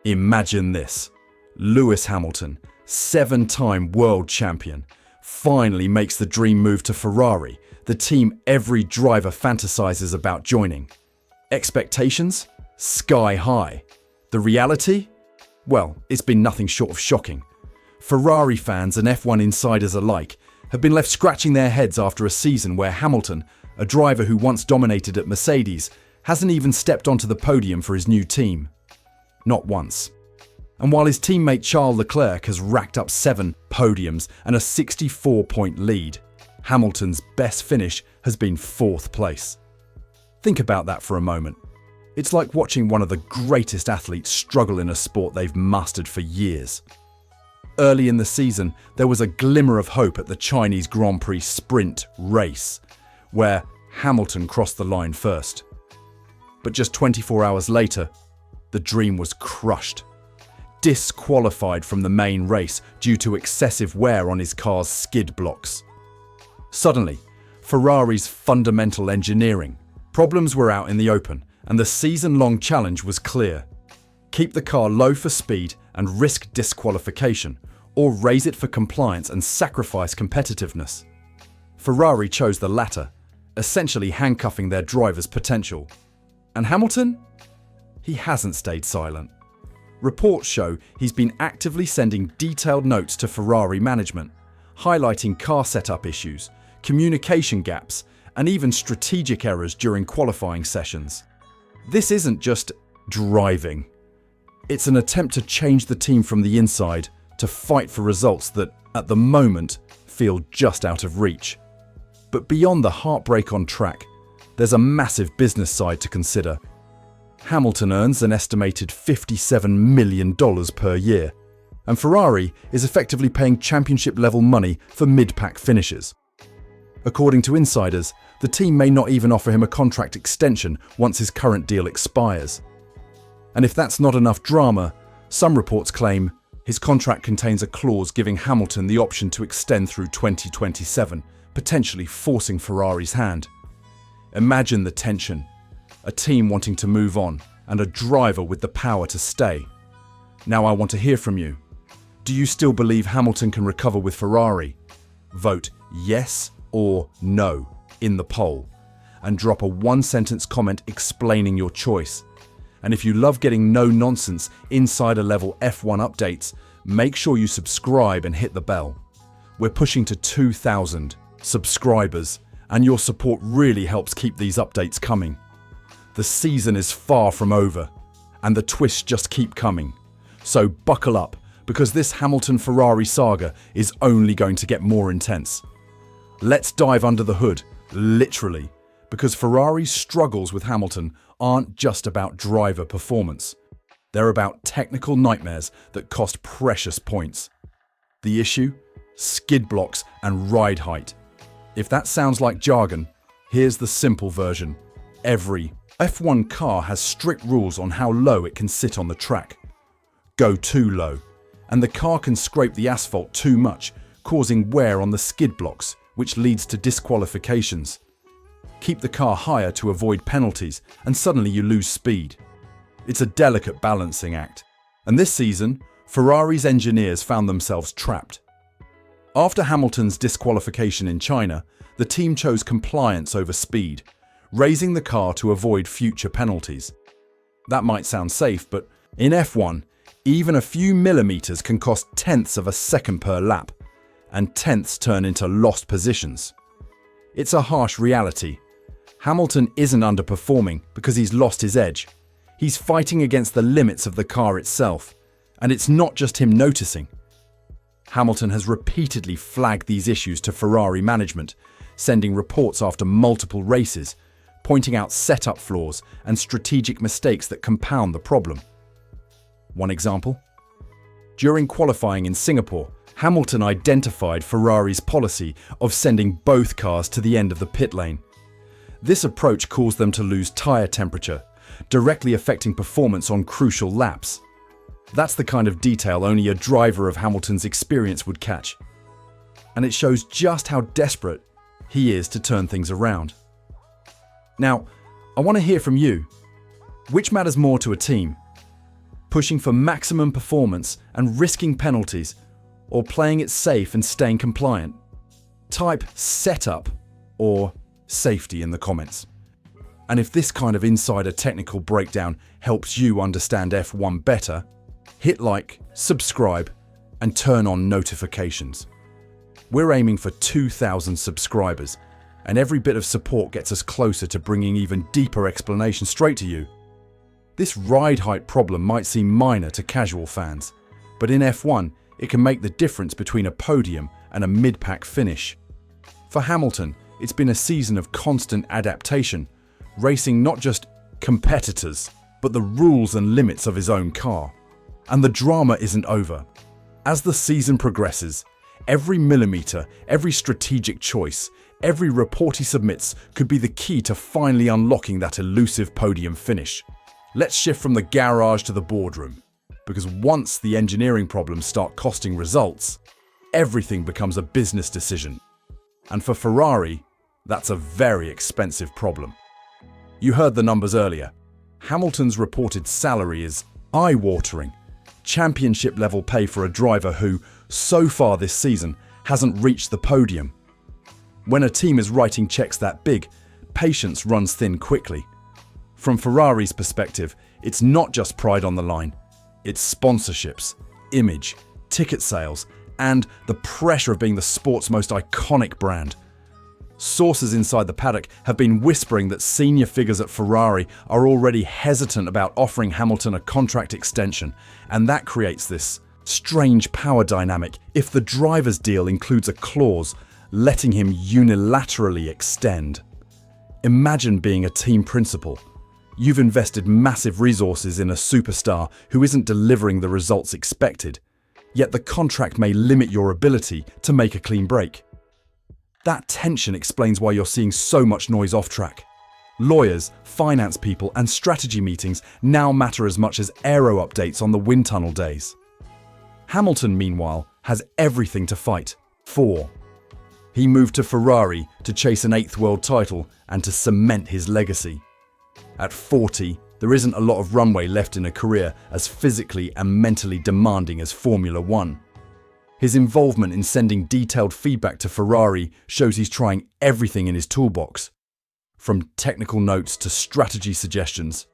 Imagine this. Lewis Hamilton, 7-time world champion, finally makes the dream move to Ferrari, the team every driver fantasizes about joining. Expectations? Sky high. The reality? Well, it's been nothing short of shocking. Ferrari fans and F1 insiders alike have been left scratching their heads after a season where Hamilton, a driver who once dominated at Mercedes, hasn't even stepped onto the podium for his new team. Not once. And while his teammate Charles Leclerc has racked up 7 podiums and a 64-point lead, Hamilton's best finish has been 4th place. Think about that for a moment. It's like watching one of the greatest athletes struggle in a sport they've mastered for years. Early in the season, there was a glimmer of hope at the Chinese Grand Prix sprint race, where Hamilton crossed the line first. But just 24 hours later, the dream was crushed. Disqualified from the main race due to excessive wear on his car's skid blocks. Suddenly, Ferrari's fundamental engineering problems were out in the open, and the season-long challenge was clear. Keep the car low for speed and risk disqualification, or raise it for compliance and sacrifice competitiveness. Ferrari chose the latter, essentially handcuffing their driver's potential. And Hamilton? He hasn't stayed silent. Reports show he's been actively sending detailed notes to Ferrari management, highlighting car setup issues, communication gaps, and even strategic errors during qualifying sessions. This isn't just driving. It's an attempt to change the team from the inside to fight for results that, at the moment, feel just out of reach. But beyond the heartbreak on track, there's a massive business side to consider. Hamilton earns an estimated $57 million per year, and Ferrari is effectively paying championship-level money for mid-pack finishes. According to insiders, the team may not even offer him a contract extension once his current deal expires. And if that's not enough drama, some reports claim his contract contains a clause giving Hamilton the option to extend through 2027, potentially forcing Ferrari's hand. Imagine the tension. A team wanting to move on, and a driver with the power to stay. Now I want to hear from you. Do you still believe Hamilton can recover with Ferrari? Vote yes or no in the poll, and drop a 1-sentence comment explaining your choice. And if you love getting no-nonsense, insider-level F1 updates, make sure you subscribe and hit the bell. We're pushing to 2,000 subscribers, and your support really helps keep these updates coming. The season is far from over, and the twists just keep coming. So buckle up, because this Hamilton-Ferrari saga is only going to get more intense. Let's dive under the hood, literally, because Ferrari's struggles with Hamilton aren't just about driver performance. They're about technical nightmares that cost precious points. The issue? Skid blocks and ride height. If that sounds like jargon, here's the simple version. Every F1 car has strict rules on how low it can sit on the track. Go too low, and the car can scrape the asphalt too much, causing wear on the skid blocks, which leads to disqualifications. Keep the car higher to avoid penalties, and suddenly you lose speed. It's a delicate balancing act. And this season, Ferrari's engineers found themselves trapped. After Hamilton's disqualification in China, the team chose compliance over speed, raising the car to avoid future penalties. That might sound safe, but in F1, even a few millimeters can cost tenths of a second per lap, and tenths turn into lost positions. It's a harsh reality. Hamilton isn't underperforming because he's lost his edge. He's fighting against the limits of the car itself, and it's not just him noticing. Hamilton has repeatedly flagged these issues to Ferrari management, sending reports after multiple races, pointing out setup flaws and strategic mistakes that compound the problem. One example? During qualifying in Singapore, Hamilton identified Ferrari's policy of sending both cars to the end of the pit lane. This approach caused them to lose tyre temperature, directly affecting performance on crucial laps. That's the kind of detail only a driver of Hamilton's experience would catch. And it shows just how desperate he is to turn things around. Now, I want to hear from you. Which matters more to a team? pushing for maximum performance and risking penalties, or playing it safe and staying compliant? Type setup or safety in the comments. And if this kind of insider technical breakdown helps you understand F1 better, hit like, subscribe, and turn on notifications. We're aiming for 2,000 subscribers, and every bit of support gets us closer to bringing even deeper explanation straight to you. This ride height problem might seem minor to casual fans, but in F1, it can make the difference between a podium and a mid-pack finish. For Hamilton, it's been a season of constant adaptation, racing not just competitors, but the rules and limits of his own car. And the drama isn't over. As the season progresses, every millimeter, every strategic choice, every report he submits could be the key to finally unlocking that elusive podium finish. Let's shift from the garage to the boardroom, because once the engineering problems start costing results, everything becomes a business decision. And for Ferrari, that's a very expensive problem. You heard the numbers earlier. Hamilton's reported salary is eye-watering, championship-level pay for a driver who, so far this season, hasn't reached the podium. When a team is writing checks that big, patience runs thin quickly. From Ferrari's perspective, it's not just pride on the line. It's sponsorships, image, ticket sales, and the pressure of being the sport's most iconic brand. Sources inside the paddock have been whispering that senior figures at Ferrari are already hesitant about offering Hamilton a contract extension, and that creates this strange power dynamic if the driver's deal includes a clause letting him unilaterally extend. Imagine being a team principal. You've invested massive resources in a superstar who isn't delivering the results expected, yet the contract may limit your ability to make a clean break. That tension explains why you're seeing so much noise off track. Lawyers, finance people, and strategy meetings now matter as much as aero updates on the wind tunnel days. Hamilton, meanwhile, has everything to fight for. He moved to Ferrari to chase an 8th world title and to cement his legacy. At 40, there isn't a lot of runway left in a career as physically and mentally demanding as Formula One. His involvement in sending detailed feedback to Ferrari shows he's trying everything in his toolbox, from technical notes to strategy suggestions,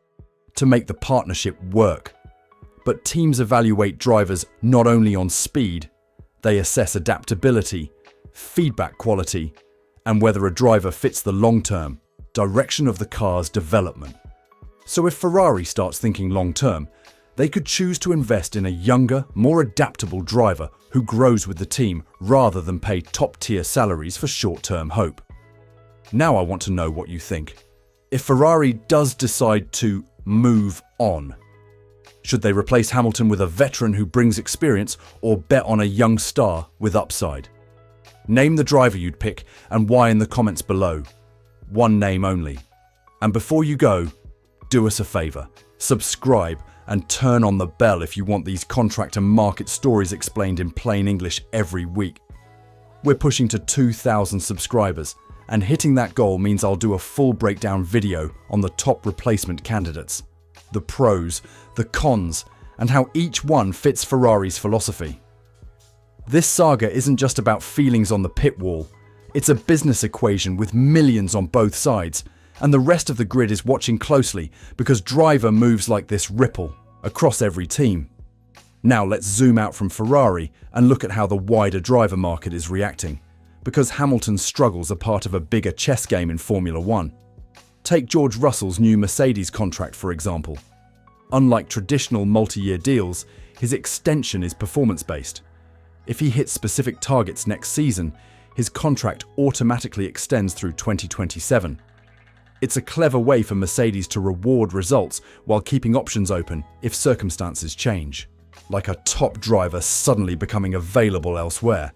to make the partnership work. But teams evaluate drivers not only on speed, they assess adaptability, feedback quality, and whether a driver fits the long-term direction of the car's development. So if Ferrari starts thinking long-term, they could choose to invest in a younger, more adaptable driver who grows with the team rather than pay top-tier salaries for short-term hope. Now I want to know what you think. If Ferrari does decide to move on, should they replace Hamilton with a veteran who brings experience or bet on a young star with upside? Name the driver you'd pick and why in the comments below. One name only. And before you go, do us a favor, subscribe and turn on the bell if you want these contract and market stories explained in plain English every week. We're pushing to 2,000 subscribers, and hitting that goal means I'll do a full breakdown video on the top replacement candidates, the pros, the cons, and how each one fits Ferrari's philosophy. This saga isn't just about feelings on the pit wall, it's a business equation with millions on both sides, and the rest of the grid is watching closely because driver moves like this ripple across every team. Now let's zoom out from Ferrari and look at how the wider driver market is reacting, because Hamilton's struggles are part of a bigger chess game in Formula One. Take George Russell's new Mercedes contract, for example. Unlike traditional multi-year deals, his extension is performance-based. If he hits specific targets next season, his contract automatically extends through 2027. It's a clever way for Mercedes to reward results while keeping options open if circumstances change, like a top driver suddenly becoming available elsewhere.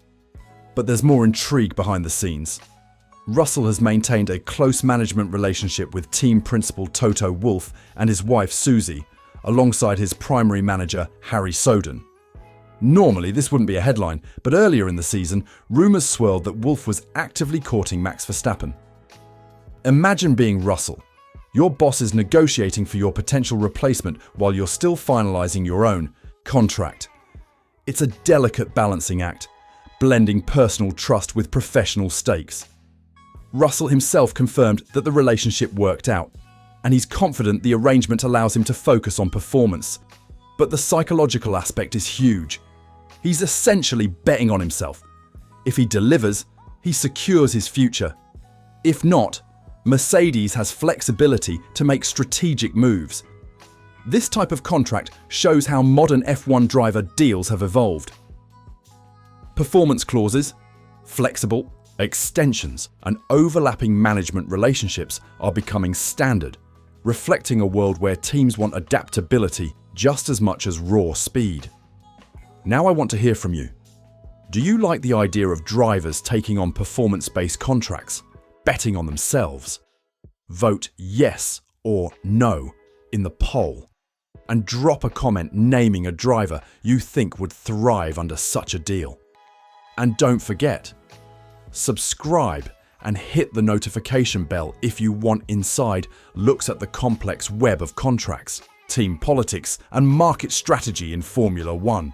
But there's more intrigue behind the scenes. Russell has maintained a close management relationship with team principal Toto Wolff and his wife Susie, alongside his primary manager Harry Soden. Normally this wouldn't be a headline, but earlier in the season, rumours swirled that Wolff was actively courting Max Verstappen. Imagine being Russell. Your boss is negotiating for your potential replacement while you're still finalizing your own contract. It's a delicate balancing act, blending personal trust with professional stakes. Russell himself confirmed that the relationship worked out, and he's confident the arrangement allows him to focus on performance. But the psychological aspect is huge. He's essentially betting on himself. If he delivers, he secures his future. If not, Mercedes has flexibility to make strategic moves. This type of contract shows how modern F1 driver deals have evolved. Performance clauses, flexible extensions, and overlapping management relationships are becoming standard, reflecting a world where teams want adaptability just as much as raw speed. Now I want to hear from you. Do you like the idea of drivers taking on performance-based contracts, betting on themselves? Vote yes or no in the poll, and drop a comment naming a driver you think would thrive under such a deal. And don't forget, subscribe and hit the notification bell if you want inside looks at the complex web of contracts, team politics, and market strategy in Formula One.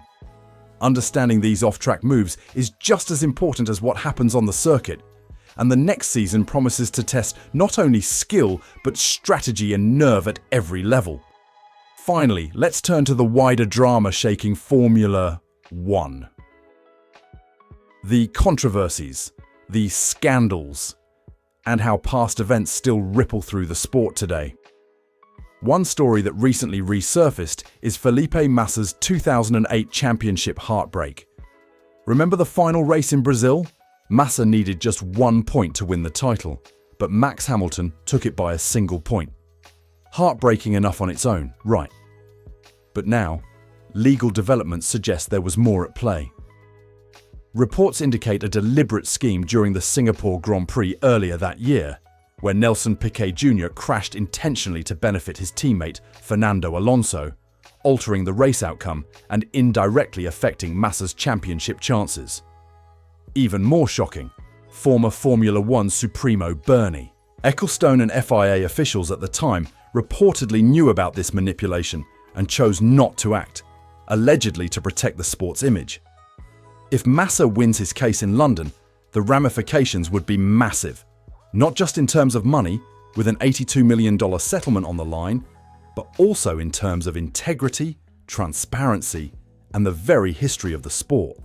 Understanding these off-track moves is just as important as what happens on the circuit, and the next season promises to test not only skill but strategy and nerve at every level. Finally, let's turn to the wider drama shaking Formula One. The controversies, the scandals, and how past events still ripple through the sport today. One story that recently resurfaced is Felipe Massa's 2008 championship heartbreak. Remember the final race in Brazil? Massa needed just 1 point to win the title, but Max Hamilton took it by a single point. Heartbreaking enough on its own, right? But now, legal developments suggest there was more at play. Reports indicate a deliberate scheme during the Singapore Grand Prix earlier that year, where Nelson Piquet Jr. crashed intentionally to benefit his teammate Fernando Alonso, altering the race outcome and indirectly affecting Massa's championship chances. Even more shocking, former Formula One Supremo Bernie. Ecclestone and FIA officials at the time reportedly knew about this manipulation and chose not to act, allegedly to protect the sport's image. If Massa wins his case in London, the ramifications would be massive, not just in terms of money, with an $82 million settlement on the line, but also in terms of integrity, transparency, and the very history of the sport.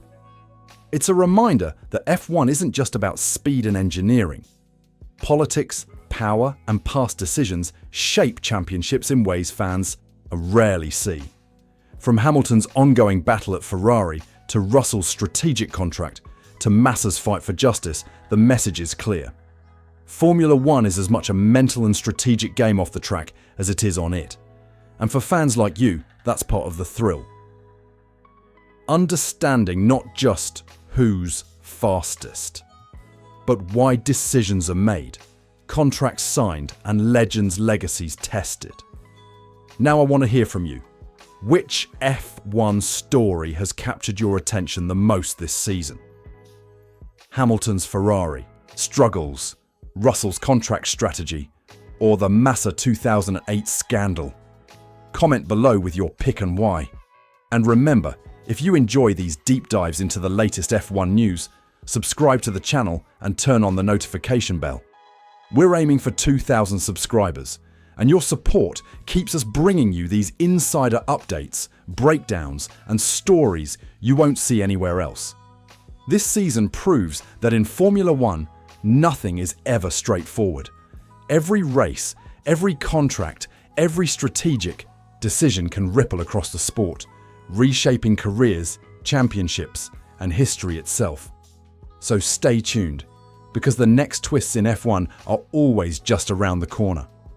It's a reminder that F1 isn't just about speed and engineering. Politics, power, and past decisions shape championships in ways fans rarely see. From Hamilton's ongoing battle at Ferrari to Russell's strategic contract to Massa's fight for justice, the message is clear. Formula One is as much a mental and strategic game off the track as it is on it. And for fans like you, that's part of the thrill. Understanding not just who's fastest, but why decisions are made, contracts signed, and legends' legacies tested. Now I want to hear from you. Which F1 story has captured your attention the most this season? Hamilton's Ferrari, struggles, Russell's contract strategy, or the Massa 2008 scandal? Comment below with your pick and why. And remember, if you enjoy these deep dives into the latest F1 news, subscribe to the channel and turn on the notification bell. We're aiming for 2,000 subscribers, and your support keeps us bringing you these insider updates, breakdowns, and stories you won't see anywhere else. This season proves that in Formula One, nothing is ever straightforward. Every race, every contract, every strategic decision can ripple across the sport, reshaping careers, championships, and history itself. So stay tuned, because the next twists in F1 are always just around the corner.